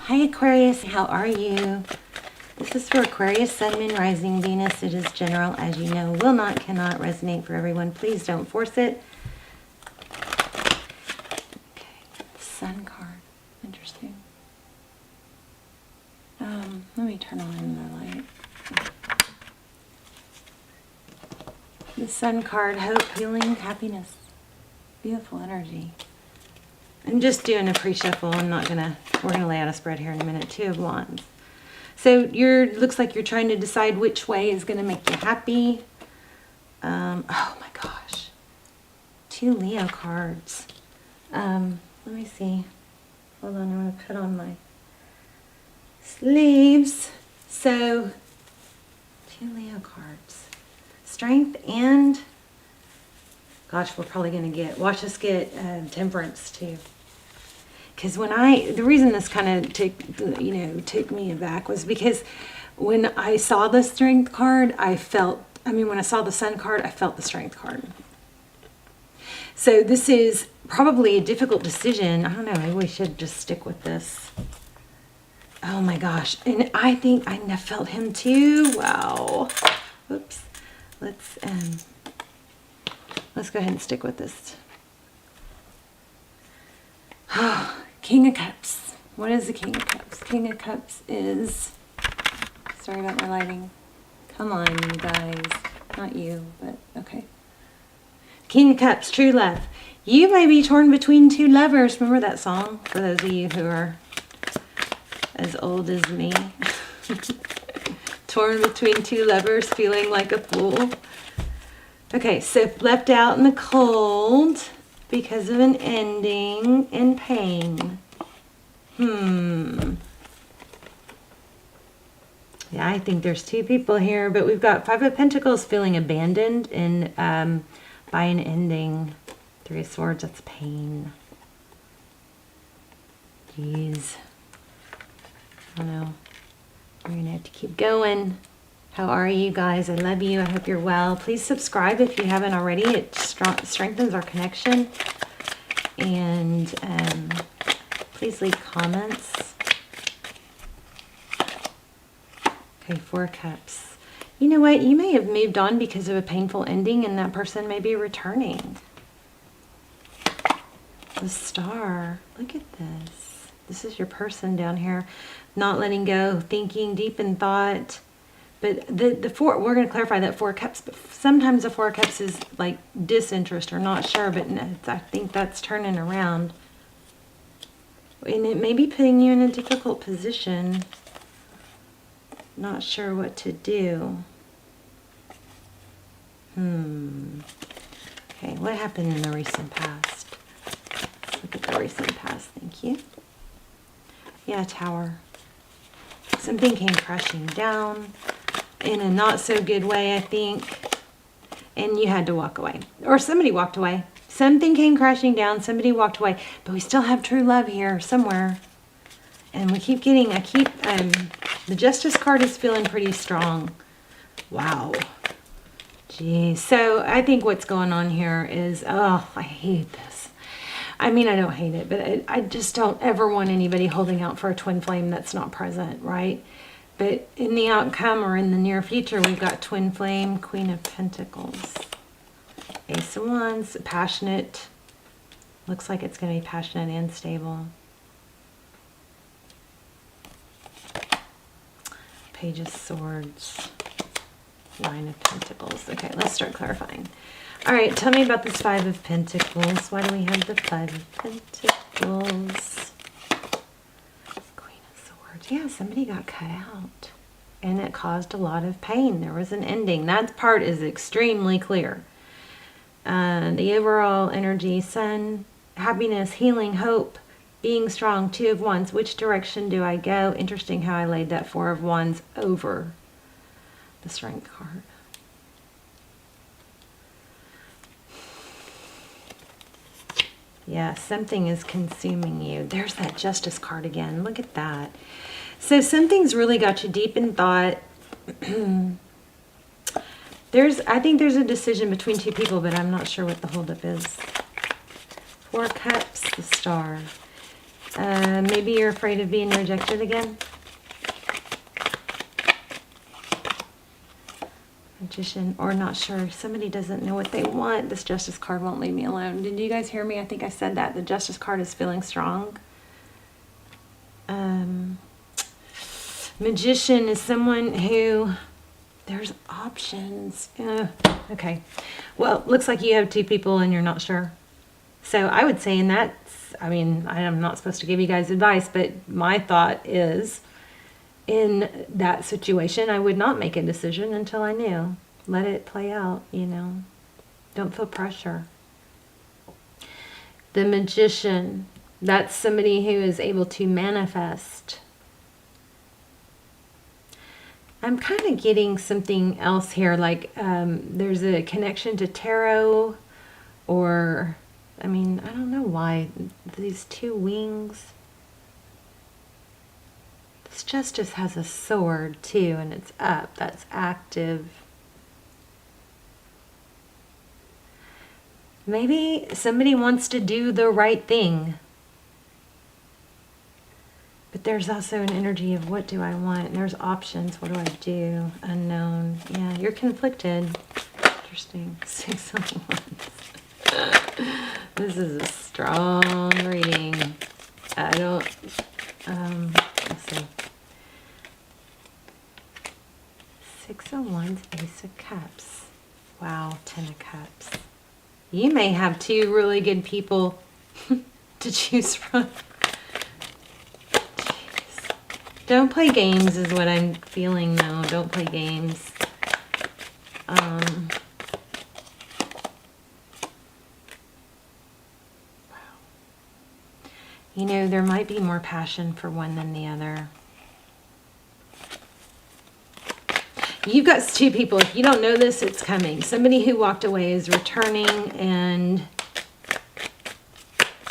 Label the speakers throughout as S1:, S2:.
S1: Hi Aquarius, how are you? This is for Aquarius, Sun, Moon, Rising, Venus. It is general, as you know. Will not, cannot resonate for everyone. Please don't force it. Okay, Sun card. Interesting. Let me turn on the light. The Sun card, hope, healing, happiness. Beautiful energy. I'm just doing a pre-shuffle. We're gonna lay out a spread here in a minute. Two of Wands. So looks like you're trying to decide which way is gonna make you happy. Oh my gosh. Two Leo cards. Let me see. Hold on, I'm gonna put on my sleeves. So, two Leo cards. Strength and, gosh, we're probably gonna watch us get Temperance too. Because the reason this kind of took me aback was because when I saw the Strength card, when I saw the Sun card, I felt the Strength card. So this is probably a difficult decision. I don't know, maybe we should just stick with this. Oh my gosh, and I think I felt him too. Wow. Oops. Let's go ahead and stick with this. King of Cups. What is the King of Cups? King of Cups is, sorry about my lighting. Come on, you guys. Not you, but okay. King of Cups, true love. You may be torn between two lovers. Remember that song? For those of you who are as old as me. Torn between two lovers, feeling like a fool. Okay, so left out in the cold because of an ending and pain. Yeah, I think there's two people here, but we've got Five of Pentacles feeling abandoned and by an ending. Three of Swords, that's pain. Jeez. I don't know. We're going to have to keep going. How are you guys? I love you. I hope you're well. Please subscribe if you haven't already. It strengthens our connection. And please leave comments. Okay, Four of Cups. You know what? You may have moved on because of a painful ending and that person may be returning. The Star. Look at this. This is your person down here. Not letting go, thinking deep in thought. But the four, we're going to clarify that Four of Cups, but sometimes the Four of Cups is like disinterest or not sure, but I think that's turning around. And it may be putting you in a difficult position. Not sure what to do. Okay, what happened in the recent past? Let's look at the recent past, thank you. Yeah, Tower. Something came crashing down in a not so good way, I think. And you had to walk away. Or somebody walked away. Something came crashing down, somebody walked away. But we still have true love here somewhere. And we keep getting, the Justice card is feeling pretty strong. Wow. Geez. So I think what's going on here is, oh, I hate this. I mean, I don't hate it, but I just don't ever want anybody holding out for a twin flame that's not present, right? But in the outcome or in the near future, we've got twin flame, Queen of Pentacles, Ace of Wands, passionate. Looks like it's going to be passionate and stable. Page of Swords, Nine of Pentacles. Okay, let's start clarifying. All right, tell me about this Five of Pentacles. Why do we have the Five of Pentacles? Queen of Swords. Yeah, somebody got cut out. And it caused a lot of pain. There was an ending. That part is extremely clear. The overall energy, Sun, happiness, healing, hope, being strong, Two of Wands. Which direction do I go? Interesting how I laid that Four of Wands over the Strength card. Yeah, something is consuming you. There's that Justice card again. Look at that. So something's really got you deep in thought. I think there's a decision between two people, but I'm not sure what the holdup is. Four of Cups, the Star. Maybe you're afraid of being rejected again. Magician, or not sure. Somebody doesn't know what they want. This Justice card won't leave me alone. Did you guys hear me? I think I said that. The Justice card is feeling strong. Magician is someone who, there's options. Okay. Well, looks like you have two people and you're not sure. So I would say in that, I mean, I'm not supposed to give you guys advice, but my thought is, in that situation, I would not make a decision until I knew. Let it play out, you know. Don't feel pressure. The Magician, that's somebody who is able to manifest. I'm kind of getting something else here, like there's a connection to tarot, or, I mean, I don't know why these two wings. This Justice has a sword too, and it's up. That's active. Maybe somebody wants to do the right thing. But there's also an energy of, what do I want? And there's options. What do I do? Unknown. Yeah, you're conflicted. Interesting. 6 of Wands. This is a strong reading. I don't... let's see. 6 of Wands, Ace of Cups. Wow, 10 of Cups. You may have two really good people to choose from. Jeez. Don't play games is what I'm feeling though. Don't play games. Wow. You know, there might be more passion for one than the other. You've got two people. If you don't know this, it's coming. Somebody who walked away is returning, and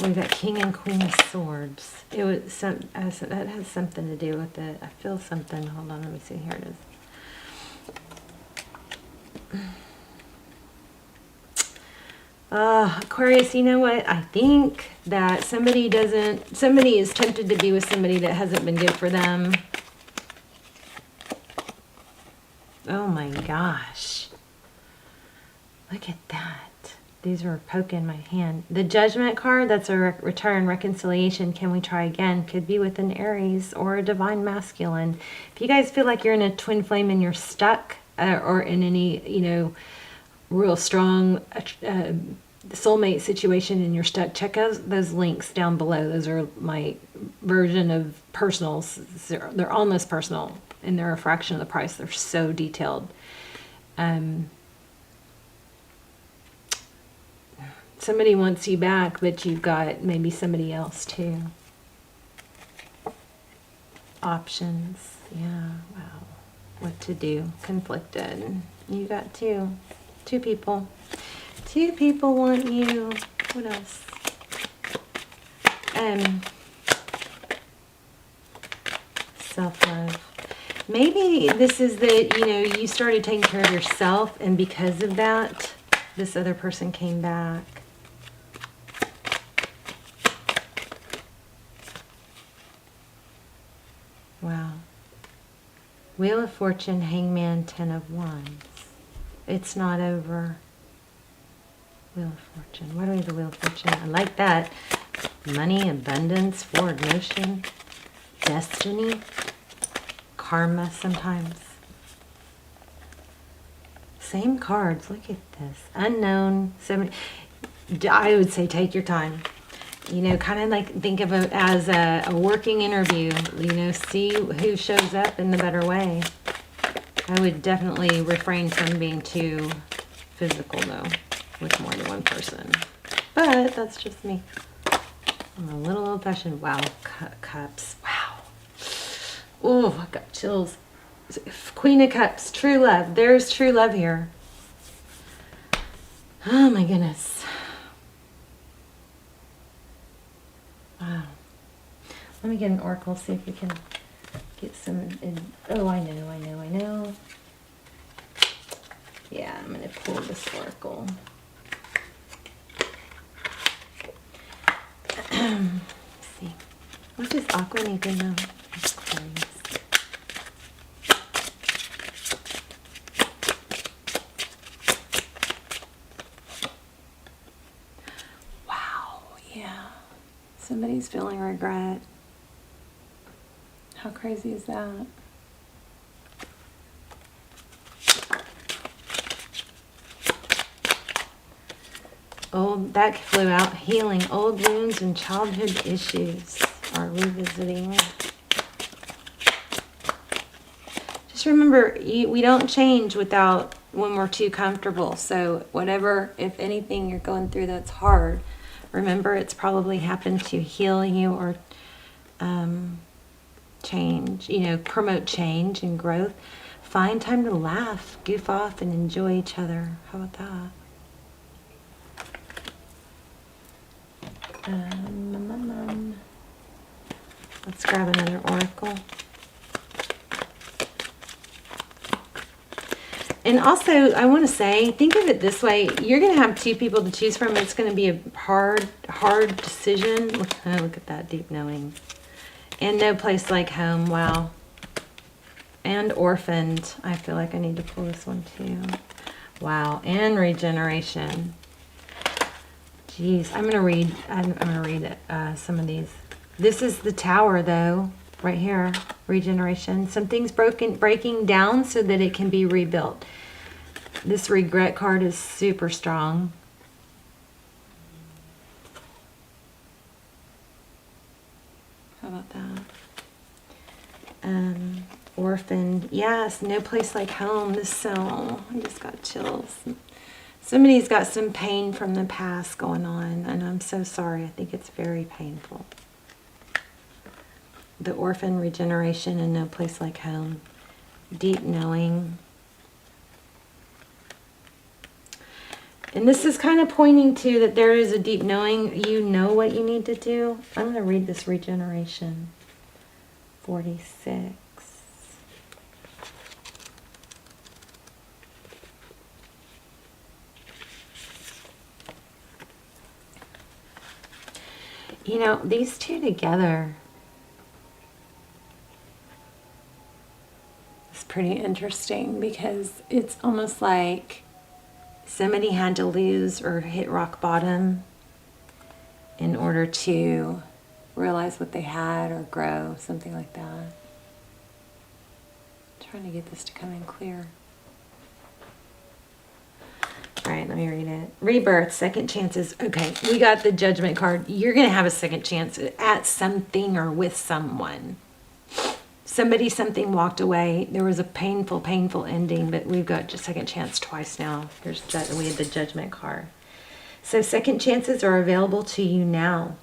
S1: we've got King and Queen of Swords. It was that has something to do with it. I feel something. Hold on, let me see. Here it is. Aquarius, you know what? I think that somebody is tempted to be with somebody that hasn't been good for them. Oh my gosh. Look at that. These are poking my hand. The Judgment card, that's a return, reconciliation. Can we try again? Could be with an Aries or a Divine Masculine. If you guys feel like you're in a twin flame and you're stuck, or in any, you know, real strong soulmate situation and you're stuck, check out those links down below. Those are my version of personals. They're almost personal, and they're a fraction of the price. They're so detailed. Somebody wants you back, but you've got maybe somebody else too. Options. Yeah, wow. What to do. Conflicted. You got two people. Two people want you. What else? Self-love. Maybe this is that, you know, you started taking care of yourself, and because of that, this other person came back. Wow. Wheel of Fortune, Hangman, 10 of Wands. It's not over. Wheel of Fortune. What do we have the Wheel of Fortune? I like that. Money, abundance, forward motion, destiny, karma sometimes. Same cards. Look at this. Unknown. I would say take your time. You know, kind of like think of it as a working interview. You know, see who shows up in the better way. I would definitely refrain from being too physical, though, with more than one person. But that's just me. I'm a little old-fashioned. Wow, cups. Wow. Oh, I got chills. Queen of Cups, true love. There's true love here. Oh, my goodness. Wow. Let me get an oracle, see if we can get some... Oh, I know. Yeah, I'm going to pull this oracle. Let's see. What does Aqua need to know? Aquarius. Wow, yeah. Somebody's feeling regret. How crazy is that? That flew out. Healing old wounds and childhood issues are revisiting. Just remember, we don't change when we're too comfortable. So whatever, if anything you're going through that's hard, remember it's probably happened to heal you or change, promote change and growth. Find time to laugh, goof off, and enjoy each other. How about that? Let's grab another oracle. And also, I want to say, think of it this way. You're going to have two people to choose from. It's going to be a hard decision. Look at that deep knowing. And no place like home. Wow. And orphaned. I feel like I need to pull this one too. Wow. And regeneration. Jeez. I'm going to read some of these. This is the Tower, though. Right here. Regeneration. Something's breaking down so that it can be rebuilt. This regret card is super strong. How about that? Orphaned. Yes, no place like home. I just got chills. Somebody's got some pain from the past going on, and I'm so sorry. I think it's very painful. The orphan, regeneration, and no place like home. Deep knowing. And this is kind of pointing to that there is a deep knowing. You know what you need to do. I'm going to read this regeneration. 46. These two together. Pretty interesting because it's almost like somebody had to lose or hit rock bottom in order to realize what they had or grow, something like that. I'm trying to get this to come in clear. All right, let me read it. Rebirth, second chances. Okay, we got the Judgment card. You're going to have a second chance at something or with someone. Something walked away. There was a painful ending, but we've got just second chance twice now. We had the Judgment card. So second chances are available to you now.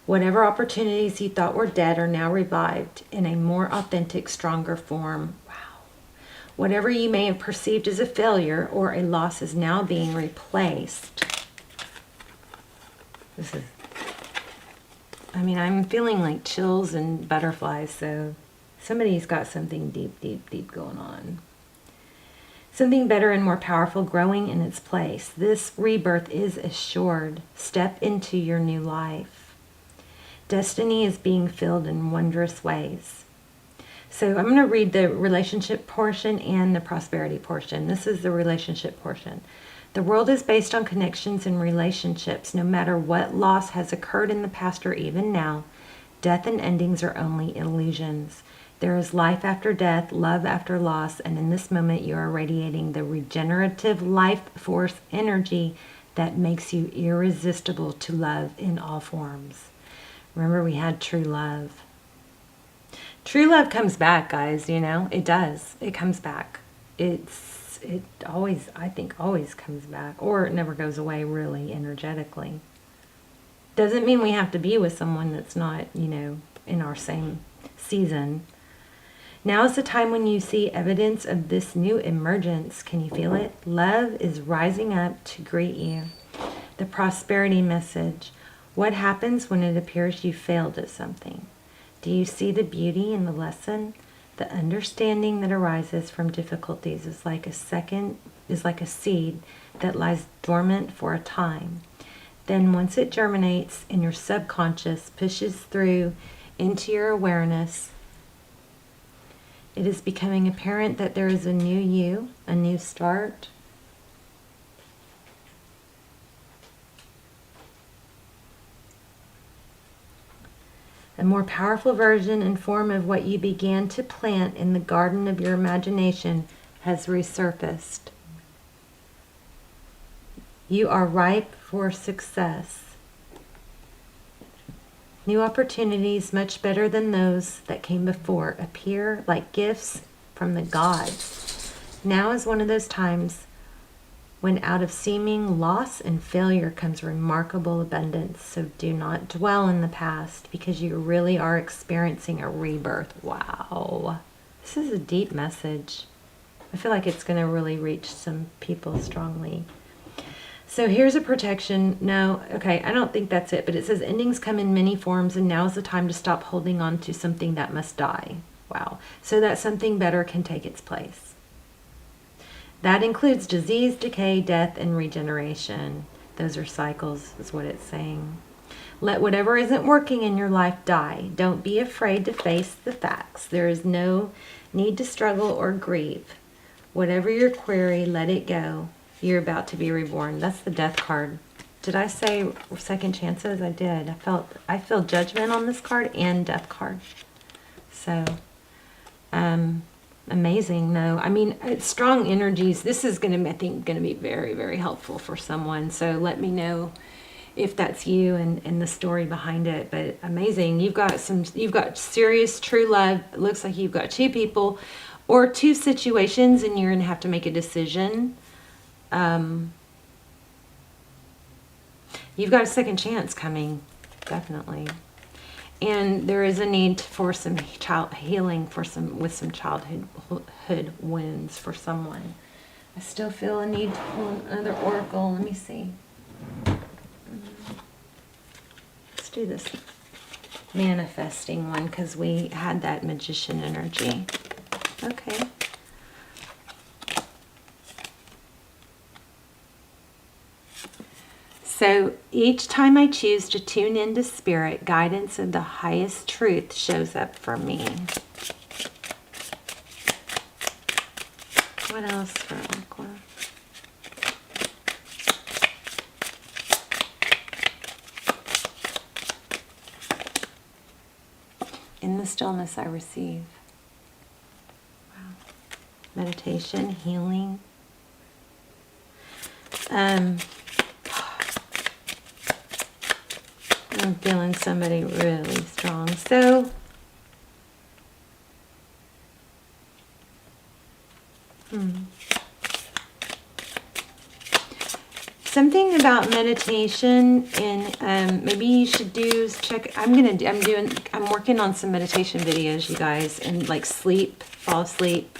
S1: Whatever opportunities you thought were dead are now revived in a more authentic, stronger form. Wow. Whatever you may have perceived as a failure or a loss is now being replaced. I'm feeling like chills and butterflies, so somebody's got something deep going on. Something better and more powerful growing in its place. This rebirth is assured. Step into your new life. Destiny is being filled in wondrous ways. So I'm going to read the relationship portion and the prosperity portion. This is the relationship portion. The world is based on connections and relationships. No matter what loss has occurred in the past or even now, death and endings are only illusions. There is life after death, love after loss, and in this moment you are radiating the regenerative life force energy that makes you irresistible to love in all forms. Remember, we had true love. True love comes back, guys, it does. It comes back. It always, I think, always comes back, or it never goes away really energetically. Doesn't mean we have to be with someone that's not, in our same season. Now is the time when you see evidence of this new emergence. Can you feel it? Love is rising up to greet you. The prosperity message. What happens when it appears you failed at something? Do you see the beauty in the lesson? The understanding that arises from difficulties is like a seed that lies dormant for a time. Then once it germinates in your subconscious, pushes through into your awareness. It is becoming apparent that there is a new you, a new start. A more powerful version and form of what you began to plant in the garden of your imagination has resurfaced. You are ripe for success. New opportunities, much better than those that came before, appear like gifts from the gods. Now is one of those times when out of seeming loss and failure comes remarkable abundance. So do not dwell in the past, because you really are experiencing a rebirth. Wow. This is a deep message. I feel like it's going to really reach some people strongly. So here's a protection. No, okay, I don't think that's it, but it says endings come in many forms, and now is the time to stop holding on to something that must die. Wow. So that something better can take its place. That includes disease, decay, death, and regeneration. Those are cycles, is what it's saying. Let whatever isn't working in your life die. Don't be afraid to face the facts. There is no need to struggle or grieve. Whatever your query, let it go. You're about to be reborn. That's the death card. Did I say second chances? I did. I feel judgment on this card and death card. So, amazing. No, I mean, it's strong energies. This is going to, I think, going to be very, very helpful for someone. So let me know if that's you and the story behind it. But amazing. You've got serious true love. It looks like you've got two people or two situations, and you're going to have to make a decision. You've got a second chance coming, definitely. And there is a need for some child healing with some childhood wounds for someone. I still feel a need to pull another oracle. Let me see. Let's do this manifesting one, because we had that magician energy. Okay. So each time I choose to tune into spirit, guidance of the highest truth shows up for me. What else for Aqua? In the stillness I receive. Wow. Meditation, healing. I'm feeling somebody really strong. So, something about meditation, and maybe you should check. I'm working on some meditation videos, you guys, and like fall asleep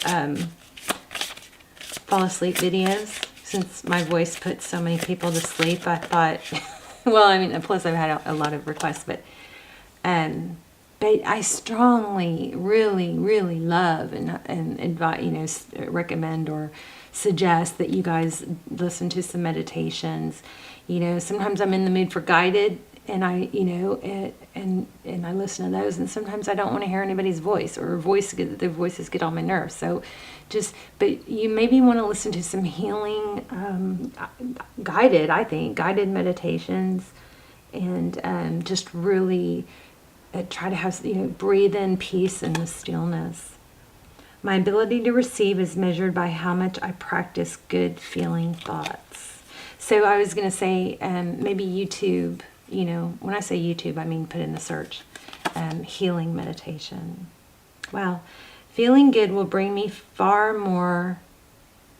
S1: videos. Since my voice puts so many people to sleep, I thought. Well, I mean, plus I've had a lot of requests, but I strongly, really, really love and advise, recommend or suggest that you guys listen to some meditations. Sometimes I'm in the mood for guided, and I listen to those, and sometimes I don't want to hear anybody's voice, or their voices get on my nerves. So but you maybe want to listen to some healing, guided meditations, and just really try to have, breathe in peace and the stillness. My ability to receive is measured by how much I practice good feeling thoughts. So I was going to say, maybe YouTube, when I say YouTube, I mean put in the search, healing meditation. Wow. Feeling good will bring me far more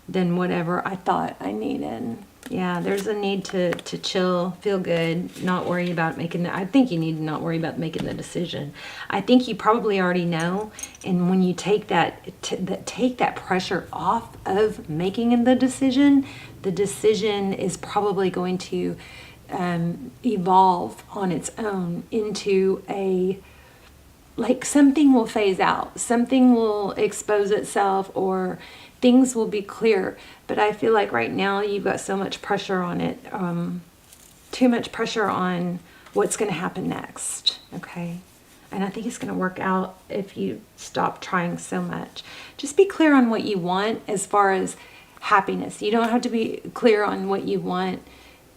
S1: than whatever I thought I needed. Yeah, there's a need to chill, feel good, not worry about I think you need to not worry about making the decision. I think you probably already know, and when you take that pressure off of making the decision is probably going to evolve on its own into something will phase out, something will expose itself, or things will be clear. But I feel like right now you've got so much pressure on it, too much pressure on what's going to happen next, okay? And I think it's going to work out if you stop trying so much. Just be clear on what you want as far as happiness. You don't have to be clear on what you want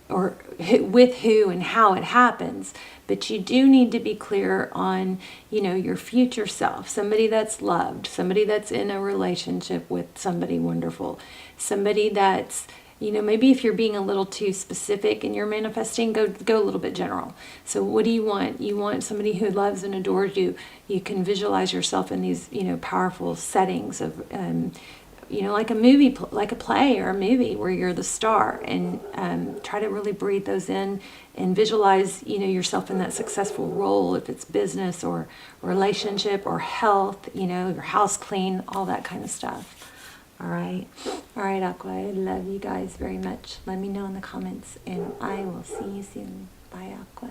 S1: or with who and how it happens, but you do need to be clear on, you know, your future self, somebody that's loved, somebody that's in a relationship with somebody wonderful, somebody that's, you know, maybe if you're being a little too specific and you're manifesting, go a little bit general. So what do you want? You want somebody who loves and adores you. You can visualize yourself in these, you know, powerful settings of, you know, like a movie, like a play or a movie where you're the star, and try to really breathe those in and visualize, you know, yourself in that successful role, if it's business or relationship or health, you know, your house clean, all that kind of stuff. All right, Aqua, I love you guys very much. Let me know in the comments, and I will see you soon. Bye, Aqua.